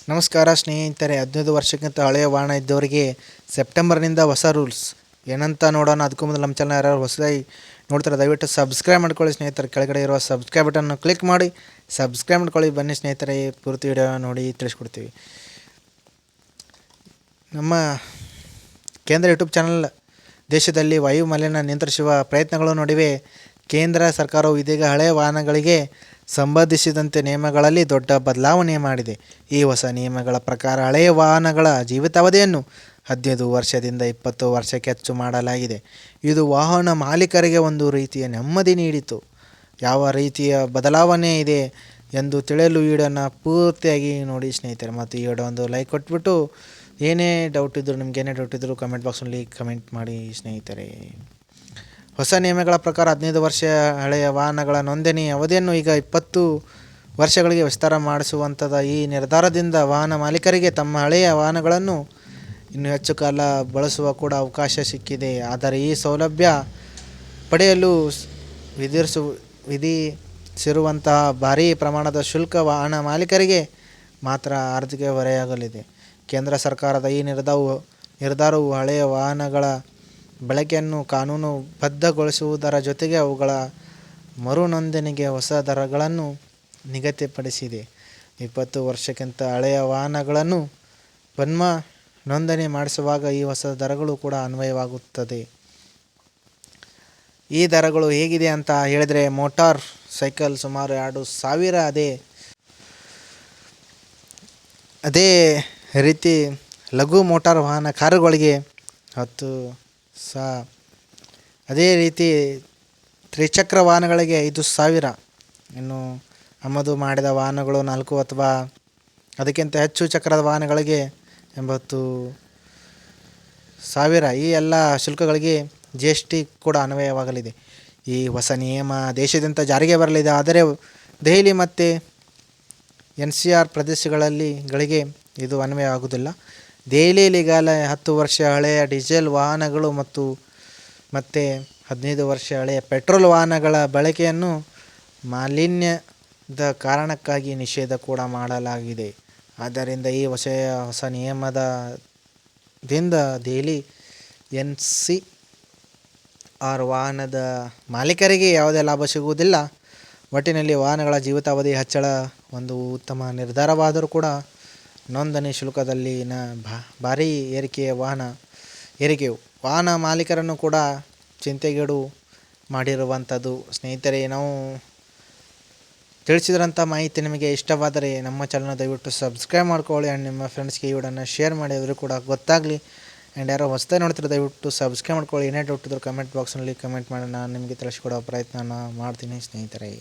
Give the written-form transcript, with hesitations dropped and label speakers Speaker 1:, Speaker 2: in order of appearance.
Speaker 1: ನಮಸ್ಕಾರ ಸ್ನೇಹಿತರೆ. 15 ವರ್ಷಕ್ಕಿಂತ ಹಳೆಯ ವಾಹನ ಇದ್ದವರಿಗೆ ಸೆಪ್ಟೆಂಬರ್ನಿಂದ ಹೊಸ ರೂಲ್ಸ್ ಏನಂತ ನೋಡೋಣ. ಅದಕ್ಕೂ ಮೊದಲು ನಮ್ಮ ಚಾನಲ್ ಯಾರು ಹೊಸದಾಗಿ ನೋಡ್ತಾರೆ ದಯವಿಟ್ಟು ಸಬ್ಸ್ಕ್ರೈಬ್ ಮಾಡ್ಕೊಳ್ಳಿ ಸ್ನೇಹಿತರೆ. ಕೆಳಗಡೆ ಇರುವ ಸಬ್ಸ್ಕ್ರೈಬ್ ಬಟನ್ನು ಕ್ಲಿಕ್ ಮಾಡಿ ಸಬ್ಸ್ಕ್ರೈಬ್ ಮಾಡ್ಕೊಳ್ಳಿ. ಬನ್ನಿ ಸ್ನೇಹಿತರೆ, ಪೂರ್ತಿ ವಿಡಿಯೋ ನೋಡಿ ತಿಳಿಸ್ಕೊಡ್ತೀವಿ. ನಮ್ಮ ಕೇಂದ್ರ ಯೂಟ್ಯೂಬ್ ಚಾನಲ್ ದೇಶದಲ್ಲಿ ವಾಯು ಮಾಲಿನ್ಯ ನಿಯಂತ್ರಿಸುವ ಪ್ರಯತ್ನಗಳು ನಡುವೆ ಕೇಂದ್ರ ಸರ್ಕಾರವು ಇದೀಗ ಹಳೆಯ ವಾಹನಗಳಿಗೆ ಸಂಬಂಧಿಸಿದಂತೆ ನಿಯಮಗಳಲ್ಲಿ ದೊಡ್ಡ ಬದಲಾವಣೆ ಮಾಡಿದೆ. ಈ ಹೊಸ ನಿಯಮಗಳ ಪ್ರಕಾರ ಹಳೆಯ ವಾಹನಗಳ ಜೀವಿತಾವಧಿಯನ್ನು 15 ವರ್ಷದಿಂದ 20 ವರ್ಷಕ್ಕೆ ಹೆಚ್ಚು ಮಾಡಲಾಗಿದೆ. ಇದು ವಾಹನ ಮಾಲೀಕರಿಗೆ ಒಂದು ರೀತಿಯ ನೆಮ್ಮದಿ ನೀಡಿತು. ಯಾವ ರೀತಿಯ ಬದಲಾವಣೆ ಇದೆ ಎಂದು ತಿಳಿಯಲು ಈ ವಿಡಿಯೋನ ಪೂರ್ತಿಯಾಗಿ ನೋಡಿ ಸ್ನೇಹಿತರೆ. ಮತ್ತು ಈ ವಿಡಿಯೋ ಒಂದು ಲೈಕ್ ಕೊಟ್ಬಿಟ್ಟು ಏನೇ ಡೌಟ್ ಇದ್ದರೂ ಕಮೆಂಟ್ ಬಾಕ್ಸ್ನಲ್ಲಿ ಕಮೆಂಟ್ ಮಾಡಿ ಸ್ನೇಹಿತರೆ. ಹೊಸ ನಿಯಮಗಳ ಪ್ರಕಾರ 15 ವರ್ಷ ಹಳೆಯ ವಾಹನಗಳ ನೋಂದಣಿ ಅವಧಿಯನ್ನು ಈಗ 20 ವರ್ಷಗಳಿಗೆ ವಿಸ್ತಾರ ಮಾಡಿಸುವಂಥದ್ದು. ಈ ನಿರ್ಧಾರದಿಂದ ವಾಹನ ಮಾಲೀಕರಿಗೆ ತಮ್ಮ ಹಳೆಯ ವಾಹನಗಳನ್ನು ಇನ್ನೂ ಹೆಚ್ಚು ಕಾಲ ಬಳಸುವ ಕೂಡ ಅವಕಾಶ ಸಿಕ್ಕಿದೆ. ಆದರೆ ಈ ಸೌಲಭ್ಯ ಪಡೆಯಲು ವಿಧಿಸಿರುವಂತಹ ಭಾರೀ ಪ್ರಮಾಣದ ಶುಲ್ಕ ವಾಹನ ಮಾಲೀಕರಿಗೆ ಮಾತ್ರ ಆರ್ಥಿಕ ಹೊರೆಯಾಗಲಿದೆ. ಕೇಂದ್ರ ಸರ್ಕಾರದ ಈ ನಿರ್ಧಾರವು ಹಳೆಯ ವಾಹನಗಳ ಬಳಕೆಯನ್ನು ಕಾನೂನುಬದ್ಧಗೊಳಿಸುವುದರ ಜೊತೆಗೆ ಅವುಗಳ ಮರು ನೋಂದಣಿಗೆ ಹೊಸ ದರಗಳನ್ನು ನಿಗದಿಪಡಿಸಿದೆ. 20 ವರ್ಷಕ್ಕಿಂತ ಹಳೆಯ ವಾಹನಗಳನ್ನು ಪುನಃ ನೋಂದಣಿ ಮಾಡಿಸುವಾಗ ಈ ಹೊಸ ದರಗಳು ಕೂಡ ಅನ್ವಯವಾಗುತ್ತದೆ. ಈ ದರಗಳು ಹೇಗಿದೆ ಅಂತ ಹೇಳಿದರೆ, ಮೋಟಾರ್ ಸೈಕಲ್ ಸುಮಾರು 2,000, ಅದೇ ರೀತಿ ಲಘು ಮೋಟಾರ್ ವಾಹನ ಕಾರುಗಳಿಗೆ 10,000, ಅದೇ ರೀತಿ ತ್ರಿಚಕ್ರ ವಾಹನಗಳಿಗೆ 5,000, ಇನ್ನು ಆಮದು ಮಾಡಿದ ವಾಹನಗಳು 4 ಅಥವಾ ಅದಕ್ಕಿಂತ ಹೆಚ್ಚು ಚಕ್ರದ ವಾಹನಗಳಿಗೆ 80,000. ಈ ಎಲ್ಲ ಶುಲ್ಕಗಳಿಗೆ GST ಕೂಡ ಅನ್ವಯವಾಗಲಿದೆ. ಈ ಹೊಸ ನಿಯಮ ದೇಶಾದ್ಯಂತ ಜಾರಿಗೆ ಬರಲಿದೆ. ಆದರೆ ದೆಹಲಿ ಮತ್ತು NCR ಪ್ರದೇಶಗಳಿಗೆ ಇದು ಅನ್ವಯವಾಗುವುದಿಲ್ಲ. ದೆಹಲಿಯಲ್ಲಿ ಈಗಾಗಲೇ 10 ವರ್ಷ ಹಳೆಯ ಡೀಸೆಲ್ ವಾಹನಗಳು ಮತ್ತು 15 ವರ್ಷ ಹಳೆಯ ಪೆಟ್ರೋಲ್ ವಾಹನಗಳ ಬಳಕೆಯನ್ನು ಮಾಲಿನ್ಯದ ಕಾರಣಕ್ಕಾಗಿ ನಿಷೇಧ ಕೂಡ ಮಾಡಲಾಗಿದೆ. ಆದ್ದರಿಂದ ಈ ಹೊಸ ನಿಯಮದಿಂದ ದೆಹಲಿ NCR ವಾಹನದ ಮಾಲೀಕರಿಗೆ ಯಾವುದೇ ಲಾಭ ಸಿಗುವುದಿಲ್ಲ. ಒಟ್ಟಿನಲ್ಲಿ ವಾಹನಗಳ ಜೀವಿತಾವಧಿ ಹೆಚ್ಚಳ ಒಂದು ಉತ್ತಮ ನಿರ್ಧಾರವಾದರೂ ಕೂಡ ನೋಂದಣಿ ಶುಲ್ಕದಲ್ಲಿನ ಭಾರೀ ಏರಿಕೆಯು ವಾಹನ ಮಾಲೀಕರನ್ನು ಕೂಡ ಚಿಂತೆಗೀಡು ಮಾಡಿರುವಂಥದ್ದು. ಸ್ನೇಹಿತರೆ, ನಾವು ತಿಳಿಸಿದಂಥ ಮಾಹಿತಿ ನಿಮಗೆ ಇಷ್ಟವಾದರೆ ನಮ್ಮ ಚಾನಲ್ನ ದಯವಿಟ್ಟು ಸಬ್ಸ್ಕ್ರೈಬ್ ಮಾಡ್ಕೊಳ್ಳಿ ಆ್ಯಂಡ್ ನಿಮ್ಮ ಫ್ರೆಂಡ್ಸ್ಗೆ ಈ ವಿಡಿಯೋನ ಶೇರ್ ಮಾಡಿ, ಅವರು ಕೂಡ ಗೊತ್ತಾಗಲಿ. ಆ್ಯಂಡ್ ಯಾರೋ ಹೊಸದಾಗಿ ನೋಡ್ತಿರೋ ದಯವಿಟ್ಟು ಸಬ್ಸ್ಕ್ರೈಬ್ ಮಾಡ್ಕೊಳ್ಳಿ. ಏನೇ ಡೌಟ್ ಇದ್ದರೂ ಕಮೆಂಟ್ ಬಾಕ್ಸ್ನಲ್ಲಿ ಕಮೆಂಟ್ ಮಾಡಿ, ನಾನು ನಿಮಗೆ ತಿಳಿಸ್ಕೊಡೋ ಪ್ರಯತ್ನ ಮಾಡ್ತೀನಿ ಸ್ನೇಹಿತರೆ.